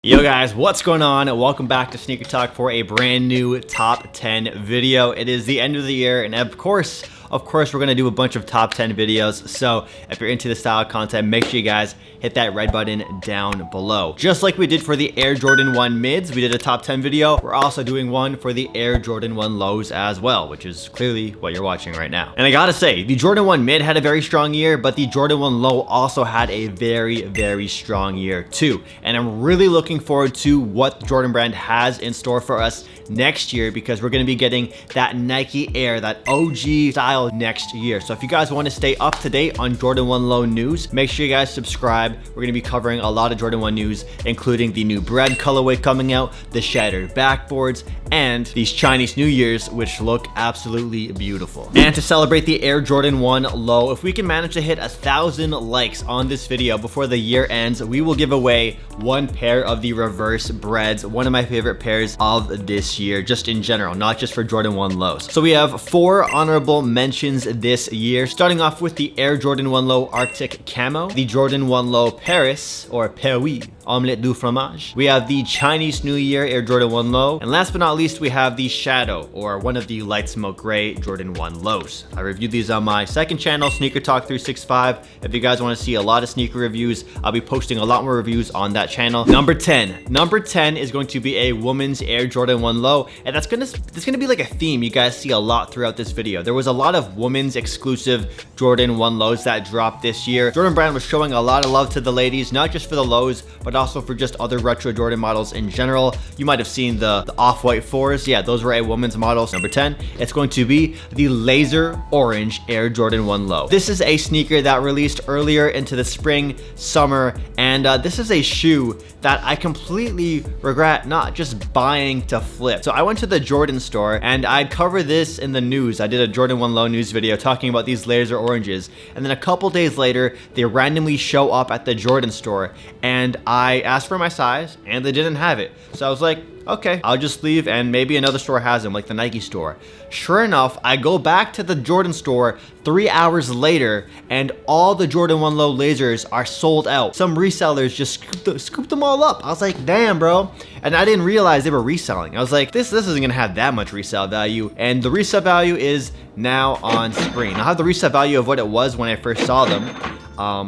Yo guys, what's going on? Welcome back to SneakerTalk for a brand new top 10 video. It is the end of the year, and of course, we're gonna do a bunch of top 10 videos. So if you're into this style of content, make sure you guys hit that red button down below. Just like we did for the Air Jordan 1 mids, we did a top 10 video. We're also doing one for the Air Jordan 1 lows as well, which is clearly what you're watching right now. And I gotta say, the Jordan 1 mid had a very strong year, but the Jordan 1 low also had a very strong year too. And I'm really looking forward to what the Jordan brand has in store for us next year, because we're gonna be getting that Nike Air, that OG style next year. So if you guys want to stay up to date on Jordan 1 low news, make sure you guys subscribe. We're gonna be covering a lot of Jordan 1 news, including the new bread colorway coming out, the shattered backboards, and these Chinese New Year's, which look absolutely beautiful. And to celebrate the Air Jordan 1 low, if we can manage to hit 1,000 likes on this video before the year ends, we will give away one pair of the reverse breads, one of my favorite pairs of this year, just in general, not just for Jordan 1 lows. So we have 4 honorable mentions this year, starting off with the Air Jordan 1 low Arctic Camo, the Jordan 1 low Paris, or Paris, Omelette du Fromage. We have the Chinese New Year Air Jordan 1 low, and last but not least, we have the Shadow, or one of the light smoke gray Jordan 1 lows. I reviewed these on my second channel, SneakerTalk 365. If you guys want to see a lot of sneaker reviews, I'll be posting a lot more reviews on that channel. Number 10 is going to be a woman's Air Jordan 1 low, and that's gonna be like a theme you guys see a lot throughout this video. There was a lot of women's exclusive Jordan 1 lows that dropped this year. Jordan brand was showing a lot of love to the ladies, not just for the lows, but also for just other retro Jordan models in general. You might have seen the off-white 4s. Yeah, those were a woman's models. Number 10, it's going to be the Laser Orange Air Jordan 1 low. This is a sneaker that released earlier into the spring, summer, and this is a shoe that I completely regret not just buying to flip. So I went to the Jordan store and I'd cover this in the news. I did a Jordan 1 low news video talking about these laser oranges, and then a couple days later they randomly show up at the Jordan store, and I asked for my size and they didn't have it. So I was like, okay, I'll just leave and maybe another store has them, like the Nike store. Sure enough, I go back to the Jordan store 3 hours later and all the Jordan 1 low lasers are sold out. Some resellers just scooped them all up. I was like, damn, bro. And I didn't realize they were reselling. I was like, this isn't gonna have that much resale value. And the resale value is now on screen. I'll have the resale value of what it was when I first saw them.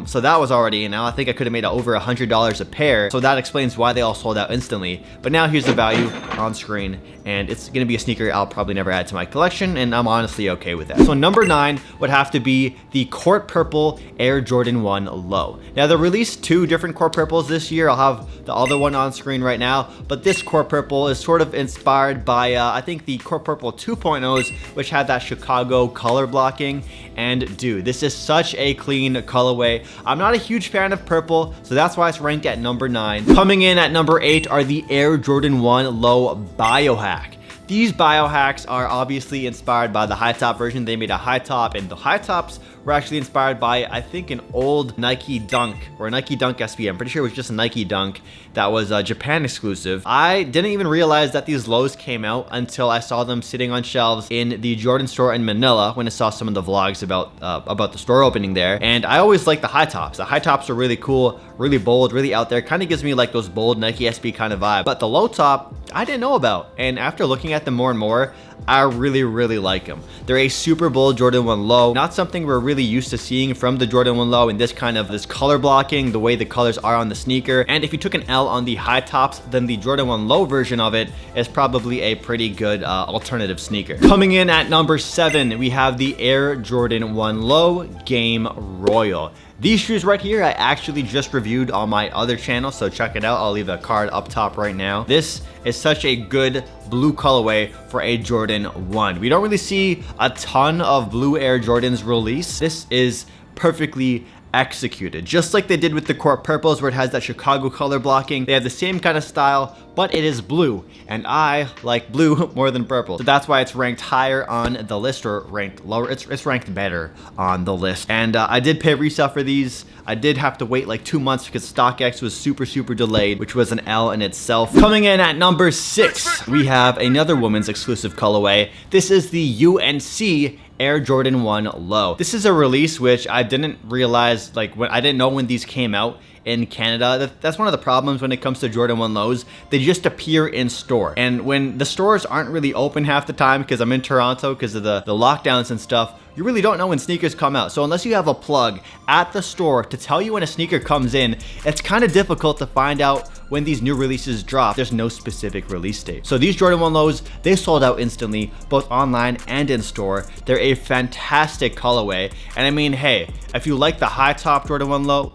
So that was already in. Now I think I could have made over $100 a pair. So that explains why they all sold out instantly. But now here's the value on screen, and it's gonna be a sneaker I'll probably never add to my collection, and I'm honestly okay with that. So number 9 would have to be the Court Purple Air Jordan 1 low. Now they released 2 different Court Purples this year. I'll have the other one on screen right now, but this Court Purple is sort of inspired by I think the Court Purple 2.0s, which had that Chicago color blocking. And dude, this is such a clean colorway. I'm not a huge fan of purple, so that's why it's ranked at number 9. Coming in at number 8 are the Air Jordan 1 low Biohack. These biohacks are obviously inspired by the high top version. They made a high top, and the high tops were actually inspired by, I think, an old Nike Dunk, or a Nike Dunk SB. I'm pretty sure it was just a Nike Dunk that was Japan exclusive. I didn't even realize that these lows came out until I saw them sitting on shelves in the Jordan store in Manila when I saw some of the vlogs about the store opening there. And I always like the high tops. The high tops are really cool, really bold, really out there. Kind of gives me like those bold Nike SB kind of vibe. But the low top, I didn't know about. And after looking at them more and more, I really like them. They're a super bold Jordan 1 low, not something we're really used to seeing from the Jordan 1 low in this color blocking, the way the colors are on the sneaker. And if you took an L on the high tops, then the Jordan 1 low version of it is probably a pretty good alternative sneaker. Coming in at number 7, we have the Air Jordan 1 low Game Royal. These shoes right here, I actually just reviewed on my other channel, so check it out. I'll leave a card up top right now. This is such a good blue colorway for a Jordan 1. We don't really see a ton of blue Air Jordans release. This is perfectly executed, just like they did with the Court Purples, where it has that Chicago color blocking. They have the same kind of style, but it is blue, and I like blue more than purple. So that's why it's ranked higher on the list, or ranked lower. It's ranked better on the list. And I did pay resale for these. I did have to wait like 2 months because StockX was super delayed, which was an L in itself. Coming in at number 6, we have another women's exclusive colorway. This is the UNC Air Jordan 1 Low. This is a release which I didn't realize, like, when I didn't know when these came out in Canada. That's one of the problems when it comes to Jordan 1 lows. They just appear in store. And when the stores aren't really open half the time, because I'm in Toronto because of the lockdowns and stuff, you really don't know when sneakers come out. So unless you have a plug at the store to tell you when a sneaker comes in, it's kind of difficult to find out when these new releases drop. There's no specific release date. So these Jordan 1 lows, they sold out instantly, both online and in store. They're a fantastic colorway. And I mean, hey, if you like the high top Jordan 1 low,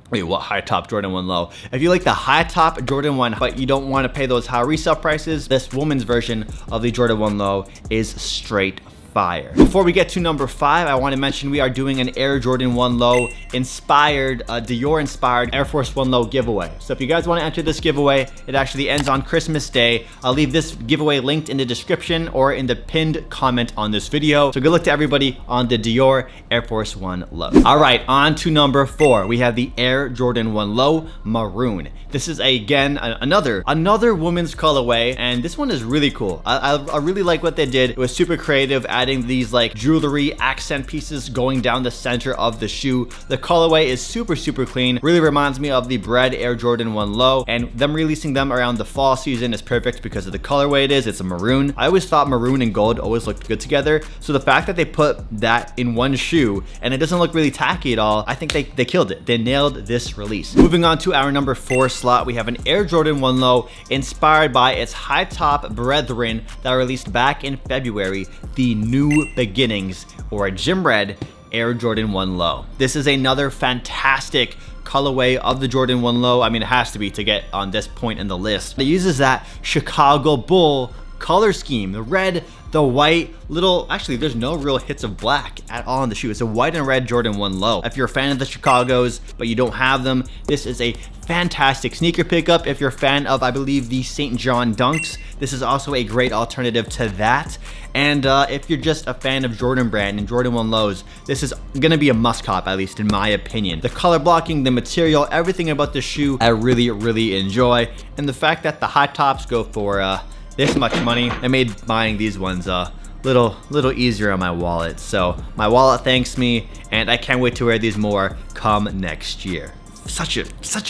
wait, what high top Jordan 1 low? If you like the high top Jordan 1, but you don't want to pay those high resale prices, this woman's version of the Jordan 1 low is straight fire. Before we get to number 5, I want to mention we are doing an Air Jordan 1 low inspired, Dior inspired Air Force 1 low giveaway. So if you guys want to enter this giveaway, it actually ends on Christmas Day. I'll leave this giveaway linked in the description or in the pinned comment on this video. So good luck to everybody on the Dior Air Force 1 low. All right, on to number 4. We have the Air Jordan 1 low maroon. This is again another woman's colorway, and this one is really cool. I really like what they did. It was super creative, adding these like jewelry accent pieces going down the center of the shoe. The colorway is super clean. Really reminds me of the Bread Air Jordan 1 low, and them releasing them around the fall season is perfect because of the colorway it is. It's a maroon. I always thought maroon and gold always looked good together. So the fact that they put that in one shoe and it doesn't look really tacky at all, I think they killed it. They nailed this release. Moving on to our number 4 slot, we have an Air Jordan 1 low inspired by its high top brethren that released back in February, the New Beginnings, or a Gym Red Air Jordan 1 low. This is another fantastic colorway of the Jordan 1 low. I mean, it has to be to get on this point in the list. It uses that Chicago Bull color scheme, the red, the white, actually there's no real hits of black at all on the shoe. It's a white and red Jordan 1 low. If you're a fan of the Chicagos but you don't have them, this is a fantastic sneaker pickup. If you're a fan of, I believe, the St. John Dunks, this is also a great alternative to that. And if you're just a fan of Jordan brand and Jordan 1 lows, this is gonna be a must cop, at least in my opinion. The color blocking, the material, everything about the shoe I really enjoy. And the fact that the high tops go for this much money, it made buying these ones little easier on my wallet. So my wallet thanks me, and I can't wait to wear these more come next year. Such a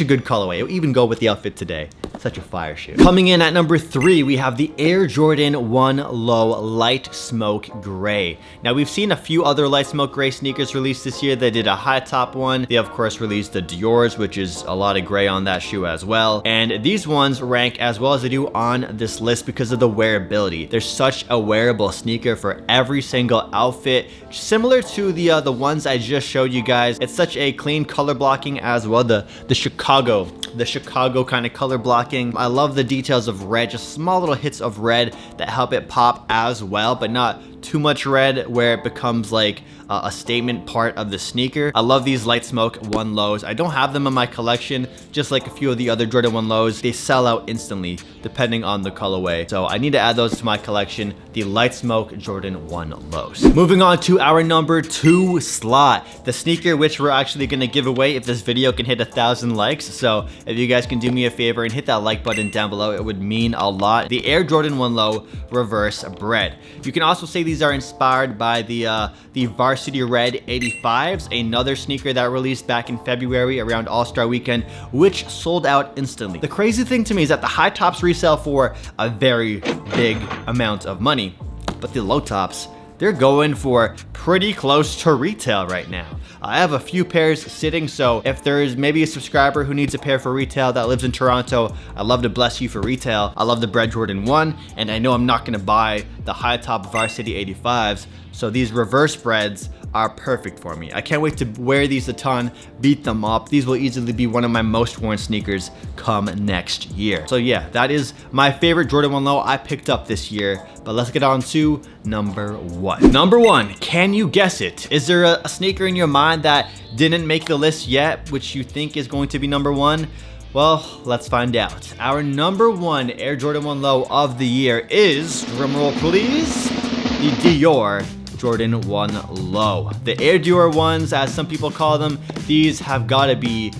good colorway. It'll even go with the outfit today. Such a fire shoe. Coming in at number 3, we have the Air Jordan 1 low light smoke gray. Now we've seen a few other light smoke gray sneakers released this year. They did a high top one. They of course released the Dior's, which is a lot of gray on that shoe as well. And these ones rank as well as they do on this list because of the wearability. They're such a wearable sneaker for every single outfit, similar to the ones I just showed you guys. It's such a clean color blocking as well. The Chicago kind of color blocking. I love the details of red, just small little hits of red that help it pop as well, but not too much red where it becomes like a statement part of the sneaker. I love these light smoke 1 lows. I don't have them in my collection, just like a few of the other Jordan 1 lows. They sell out instantly depending on the colorway. So I need to add those to my collection, the light smoke Jordan 1 lows. Moving on to our number 2 slot, the sneaker which we're actually gonna give away if this video can hit 1,000 likes. So if you guys can do me a favor and hit that like button down below, it would mean a lot. The Air Jordan 1 low reverse bread. You can also say these are inspired by the Varsity Red 85s, another sneaker that released back in February around All-Star Weekend, which sold out instantly. The crazy thing to me is that the high tops resell for a very big amount of money, but the low tops, they're going for pretty close to retail right now. I have a few pairs sitting, so if there is maybe a subscriber who needs a pair for retail that lives in Toronto, I'd love to bless you for retail. I love the Bread Jordan 1, and I know I'm not gonna buy the high top Varsity 85s, so these reverse breads are perfect for me. I can't wait to wear these a ton, beat them up. These will easily be one of my most worn sneakers come next year. So yeah, that is my favorite Jordan 1 low I picked up this year. But let's get on to number 1. Number 1, can you guess it? Is there a sneaker in your mind that didn't make the list yet, which you think is going to be number 1? Well, let's find out. Our number 1 Air Jordan 1 low of the year is, drumroll please, the Dior Jordan 1 Low. The Air Dior ones, as some people call them, these have got to be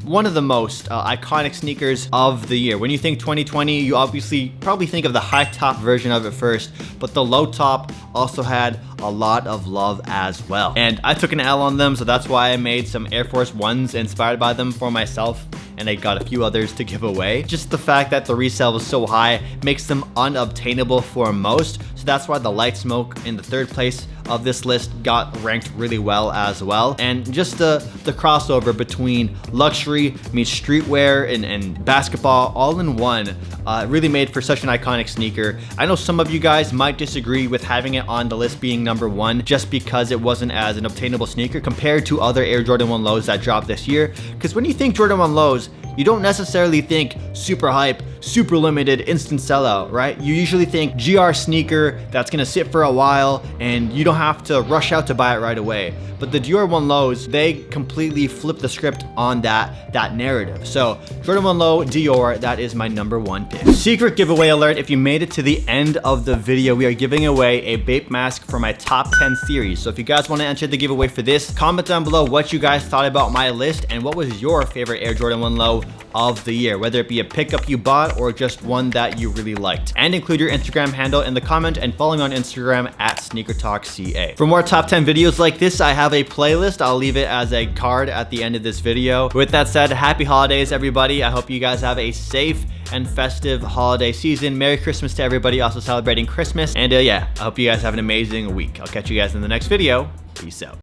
one of the most iconic sneakers of the year. When you think 2020, you obviously probably think of the high top version of it first, but the low top also had a lot of love as well. And I took an L on them, so that's why I made some Air Force Ones inspired by them for myself, and I got a few others to give away. Just the fact that the resale was so high makes them unobtainable for most, so that's why the Light Smoke in the 3rd place of this list got ranked really well as well. And just the crossover between luxury meets streetwear and basketball all in one really made for such an iconic sneaker. I know some of you guys might disagree with having it on the list being number 1 just because it wasn't as an obtainable sneaker compared to other Air Jordan 1 Lows that dropped this year. Because when you think Jordan 1 Lows, you don't necessarily think super hype, super limited, instant sellout, right? You usually think GR sneaker that's gonna sit for a while and you don't have to rush out to buy it right away. But the Dior 1 Lows, they completely flip the script on that narrative. So Jordan 1 Low Dior, that is my number 1 pick. Secret giveaway alert, if you made it to the end of the video, we are giving away a Bape mask for my top 10 series. So if you guys want to enter the giveaway for this, comment down below what you guys thought about my list and what was your favorite Air Jordan 1 Low of the year, whether it be a pickup you bought or just one that you really liked. And include your Instagram handle in the comment and follow me on Instagram at SneakerTalkCA. For more top 10 videos like this, I have a playlist. I'll leave it as a card at the end of this video. With that said, happy holidays, everybody. I hope you guys have a safe and festive holiday season. Merry Christmas to everybody also celebrating Christmas. And yeah, I hope you guys have an amazing week. I'll catch you guys in the next video. Peace out.